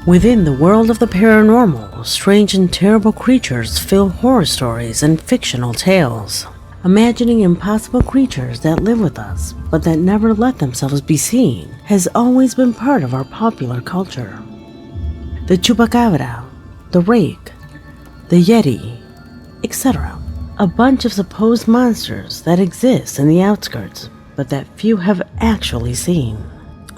Within the world of the paranormal, strange and terrible creatures fill horror stories and fictional tales. Imagining impossible creatures that live with us, but that never let themselves be seen, has always been part of our popular culture. The chupacabra, the rake, the yeti, etc. A bunch of supposed monsters that exist in the outskirts, but that few have actually seen.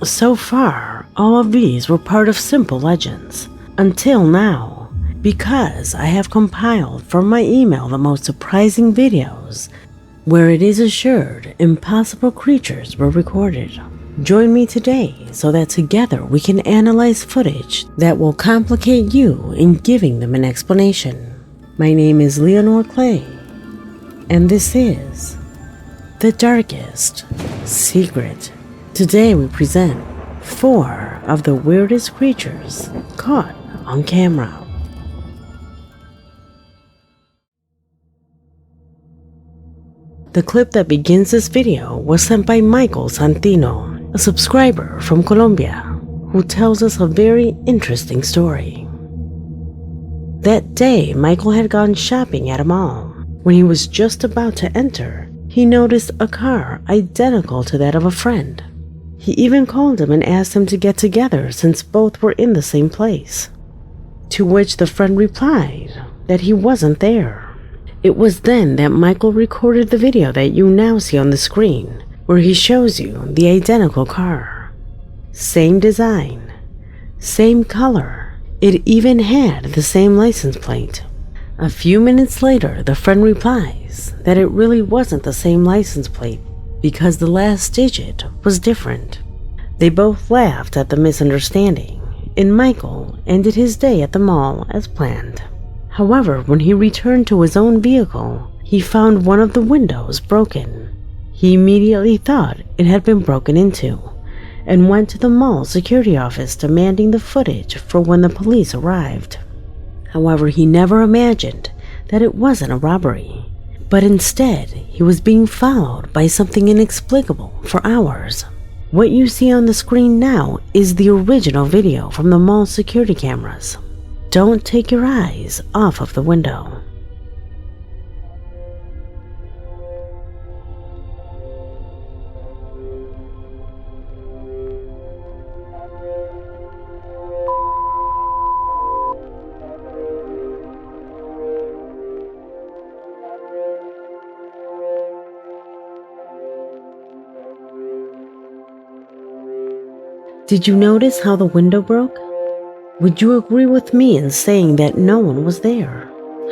So far, all of these were part of simple legends, until now, because I have compiled from my email the most surprising videos where it is assured impossible creatures were recorded. Join me today so that together we can analyze footage that will complicate you in giving them an explanation. My name is Leonore Clay, and this is The Darkest Secret. Today we present 4 of the weirdest creatures caught on camera. The clip that begins this video was sent by Michael Santino, a subscriber from Colombia, who tells us a very interesting story. That day, Michael had gone shopping at a mall. When he was just about to enter, he noticed a car identical to that of a friend. He even called him and asked him to get together since both were in the same place. To which the friend replied that he wasn't there. It was then that Michael recorded the video that you now see on the screen, where he shows you the identical car. Same design, same color, it even had the same license plate. A few minutes later, the friend replies that it really wasn't the same license plate because the last digit was different. They both laughed at the misunderstanding, and Michael ended his day at the mall as planned. However, when he returned to his own vehicle, he found one of the windows broken. He immediately thought it had been broken into, and went to the mall security office demanding the footage for when the police arrived. However, he never imagined that it wasn't a robbery, but instead he was being followed by something inexplicable for hours. What you see on the screen now is the original video from the mall security cameras. Don't take your eyes off of the window. Did you notice how the window broke? Would you agree with me in saying that no one was there?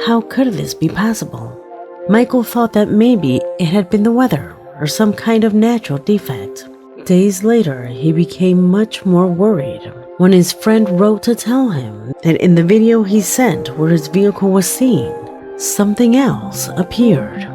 How could this be possible? Michael thought that maybe it had been the weather or some kind of natural defect. Days later, he became much more worried when his friend wrote to tell him that in the video he sent where his vehicle was seen, something else appeared.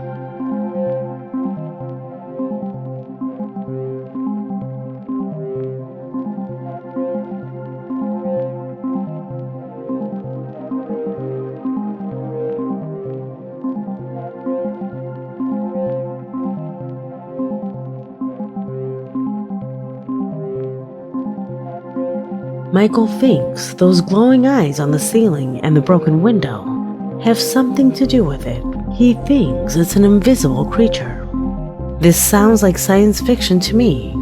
Michael thinks those glowing eyes on the ceiling and the broken window have something to do with it. He thinks it's an invisible creature. This sounds like science fiction to me,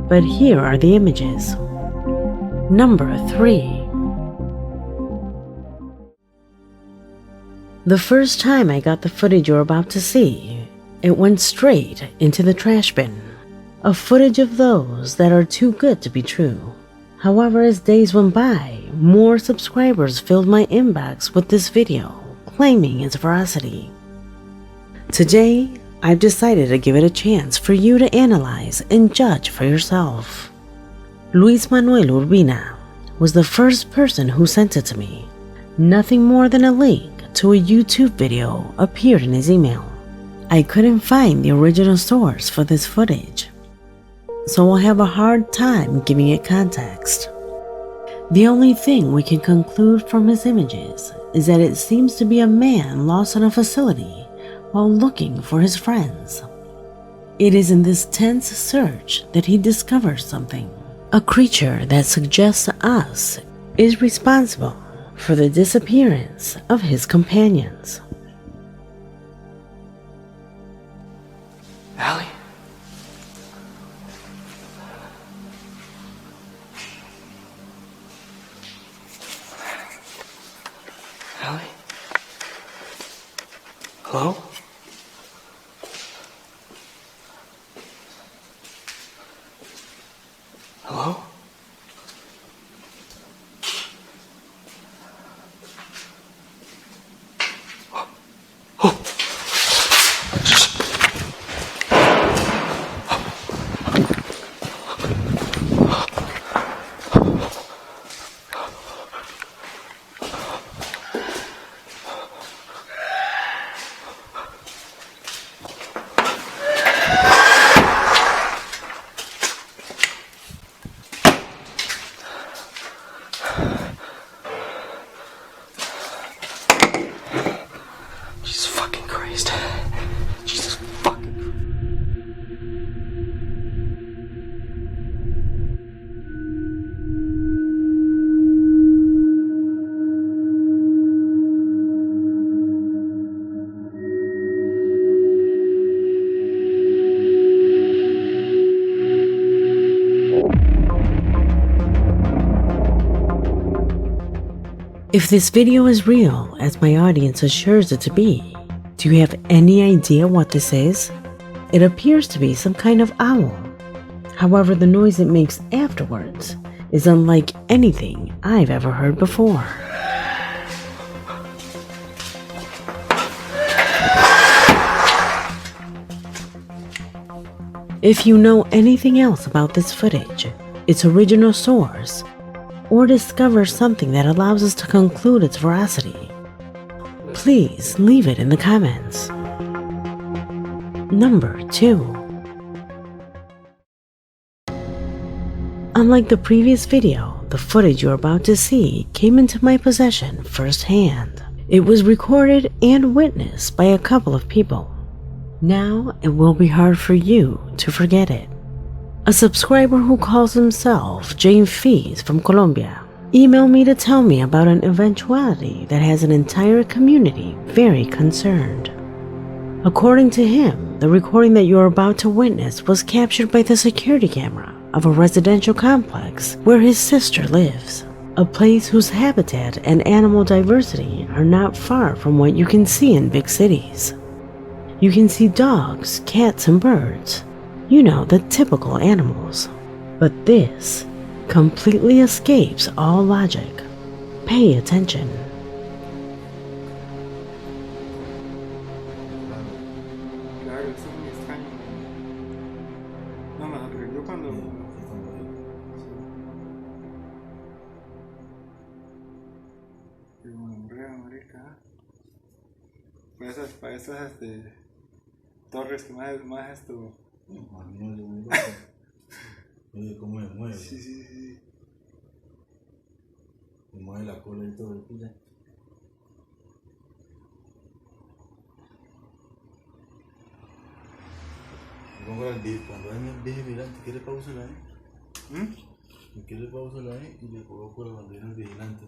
but here are the images. Number 3. The first time I got the footage you're about to see, it went straight into the trash bin. A footage of those that are too good to be true. However, as days went by, more subscribers filled my inbox with this video, claiming its veracity. Today, I've decided to give it a chance for you to analyze and judge for yourself. Luis Manuel Urbina was the first person who sent it to me. Nothing more than a link to a YouTube video appeared in his email. I couldn't find the original source for this footage, so I'll have a hard time giving it context. The only thing we can conclude from his images is that it seems to be a man lost in a facility while looking for his friends. It is in this tense search that he discovers something, a creature that suggests to us is responsible for the disappearance of his companions. Allie? Allie? Hello? Hello? Jesus fucking Christ. Jesus fucking Christ. If this video is real, as my audience assures it to be, do you have any idea what this is? It appears to be some kind of owl. However, the noise it makes afterwards is unlike anything I've ever heard before. If you know anything else about this footage, its original source, or discover something that allows us to conclude its veracity, please leave it in the comments. Number 2. Unlike the previous video, the footage you're about to see came into my possession firsthand. It was recorded and witnessed by a couple of people. Now it will be hard for you to forget it. A subscriber who calls himself James Fees from Colombia emailed me to tell me about an eventuality that has an entire community very concerned. According to him, the recording that you're about to witness was captured by the security camera of a residential complex where his sister lives, a place whose habitat and animal diversity are not far from what you can see in big cities. You can see dogs, cats, and birds. You know, the typical animals. But this completely escapes all logic. Pay attention. Claro, eso es muy extraño. No, me sorprendió cuando... Pero me morrea, marica. Para esas, torres que más esto... Oye, cómo me mueve. Sí. Me mueve la cola y todo, pilla. Pongo el disco, cuando hay un viaje vigilante, ¿qué le pausa la E? ¿Qué le pausa la E y le coloco la bandera del vigilante?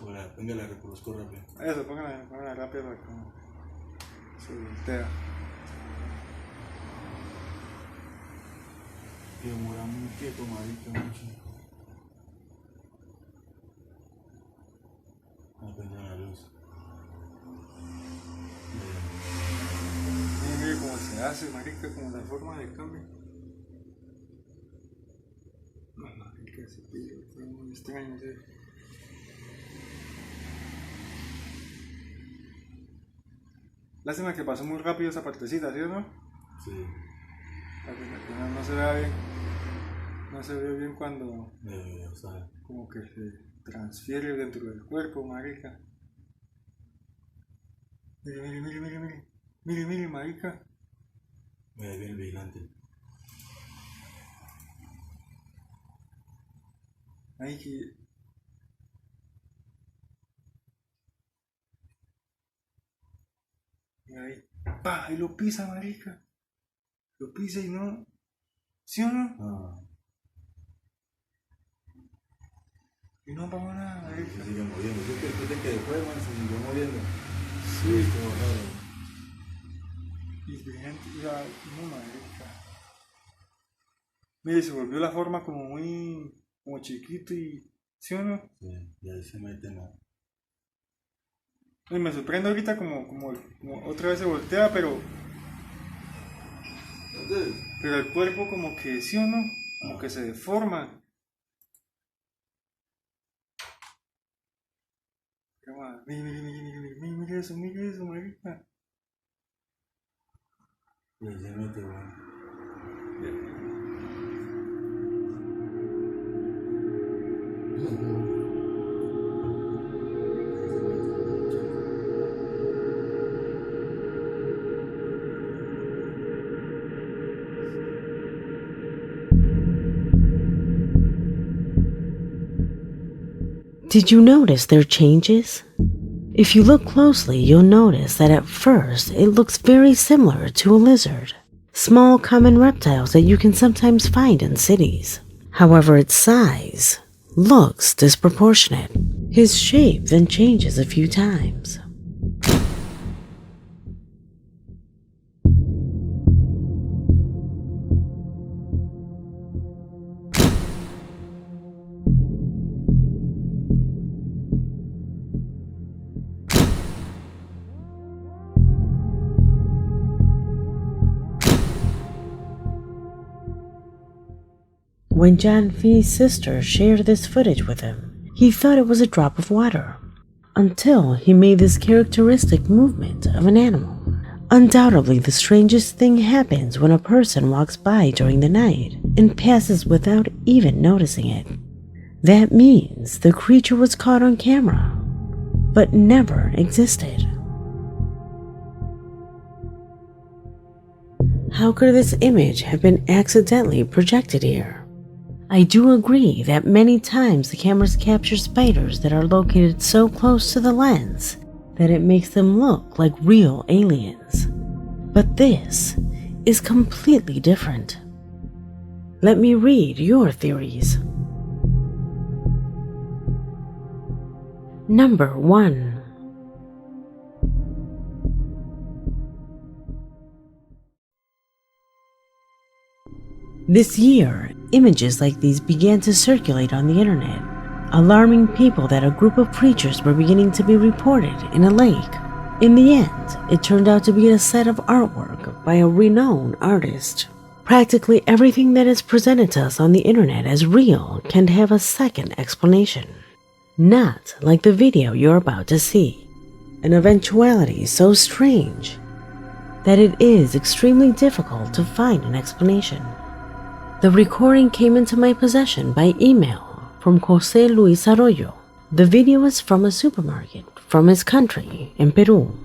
Ahora, venga, la reproduzco rápido. Eso, póngala rápido para que se voltea. Que demora muy quieto, marica, mucho. Apenas la luz. Mire cómo se hace, marica, como la forma de cambio. No, marica, ese pillo fue muy extraño, ¿sí? Lástima que pasó muy rápido esa partecita, ¿sí o no? Sí. No se ve bien. No se ve bien cuando O sea, como que se transfiere dentro del cuerpo, marica. Mire, marica. me ve bien el vigilante. Ay, que... Y ahí, pa, ahí lo pisa, marica. Lo pisa y no... ¿Sí o no? Ah. Y no pasó nada, Se marica. sigue moviendo. Yo creo que después, man, se siguió moviendo. Sí. Todo raro. Y gente, o sea, no, marica. Mire, se volvió la forma como muy, como chiquito y, ¿sí o no? Sí, y ahí se mete nada. Y me sorprende ahorita como otra vez se voltea, pero el cuerpo como que, ¿sí o no? Como que se deforma. Qué guay. Mire eso, marica. Y ahí se mete, weón. Did you notice their changes? If you look closely, you'll notice that at first it looks very similar to a lizard, small common reptiles that you can sometimes find in cities. However, its size looks disproportionate. His shape then changes a few times. When John Fee's sister shared this footage with him, he thought it was a drop of water, until he made this characteristic movement of an animal. Undoubtedly, the strangest thing happens when a person walks by during the night and passes without even noticing it. That means the creature was caught on camera, but never existed. How could this image have been accidentally projected here? I do agree that many times the cameras capture spiders that are located so close to the lens that it makes them look like real aliens. But this is completely different. Let me read your theories. Number 1. This year, images like these began to circulate on the internet, alarming people that a group of creatures were beginning to be reported in a lake. In the end, it turned out to be a set of artwork by a renowned artist. Practically everything that is presented to us on the internet as real can have a second explanation. Not like the video you're about to see. An eventuality so strange that it is extremely difficult to find an explanation. The recording came into my possession by email from Jose Luis Arroyo. The video is from a supermarket from his country in Peru.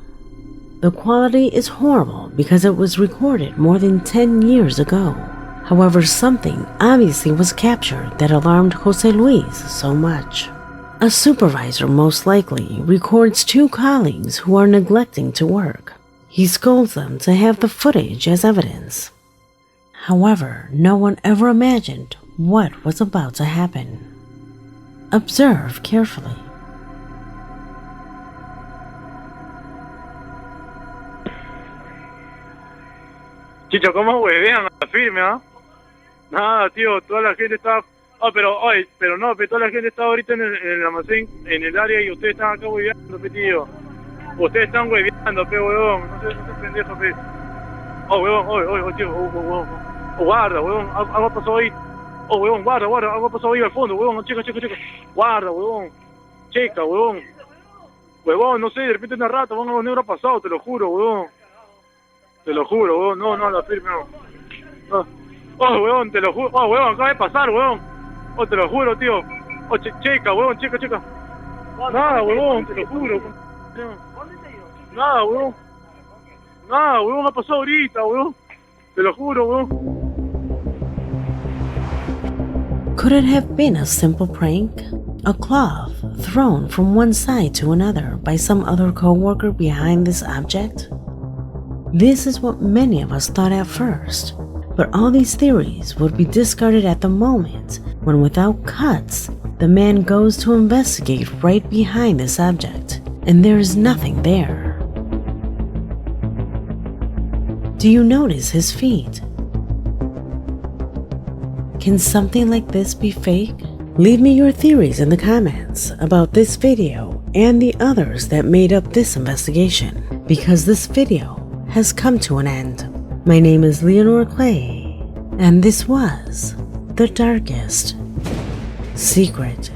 The quality is horrible because it was recorded more than 10 years ago. However, something obviously was captured that alarmed Jose Luis so much. A supervisor most likely records 2 colleagues who are neglecting to work. He scolds them to have the footage as evidence. However, no one ever imagined what was about to happen. Observe carefully. Chicho, ¿cómo huevean a la firme, ah? Nada, tío, toda la gente está... pero toda la gente está ahorita en el almacén, en el área, y ustedes están acá hueveando, tío. Ustedes están hueveando, huevón. No seas pendejo, huevón, tío, huevón. Guarda, huevón, algo ha pasado ahí. Huevón, guarda, algo ha pasado ahí al fondo, huevón, checa. Guarda, huevón. Checa, huevón. Huevón, no sé, de repente una rata, huevón, algo negro ha pasado, te lo juro, huevón. Te lo juro, huevón, no, la firme, no. Huevón, te lo juro, huevón, acaba de pasar, huevón. Te lo juro, tío. Checa, huevón, checa. Nada, huevón, te lo juro. Nada, huevón, ha pasado ahorita, huevón. Te lo juro, huevón. Could it have been a simple prank? A cloth thrown from one side to another by some other co-worker behind this object? This is what many of us thought at first, but all these theories would be discarded at the moment when, without cuts, The man goes to investigate right behind this object, and there is nothing there. Do you notice his feet? Can something like this be fake? Leave me your theories in the comments about this video and the others that made up this investigation, because this video has come to an end. My name is Leonore Clay, and this was The Darkest Secret.